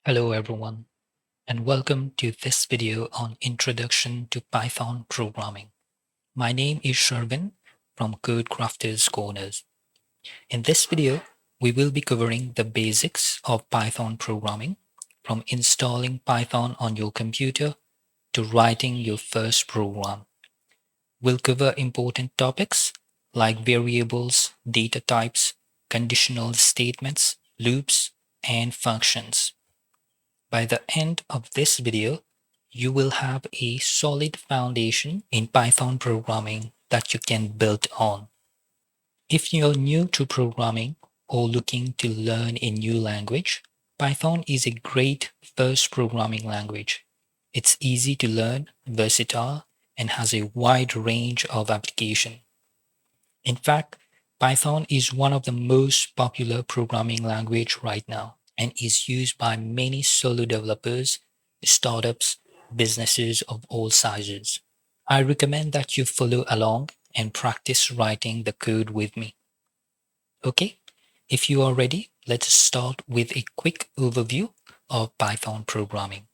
Hello everyone, and welcome to this video on Introduction to Python Programming. My name is Sharvin from Code Crafters Corners. In this video, we will be covering the basics of Python programming, from installing Python on your computer to writing your first program. We'll cover important topics like variables, data types, conditional statements, loops, and functions. By the end of this video, you will have a solid foundation in Python programming that you can build on. If you're new to programming or looking to learn a new language, Python is a great first programming language. It's easy to learn, versatile, and has a wide range of application. In fact, Python is one of the most popular programming language right now and is used by many solo developers, startups, businesses of all sizes. I recommend that you follow along and practice writing the code with me. Okay, if you are ready, let's start with a quick overview of Python programming.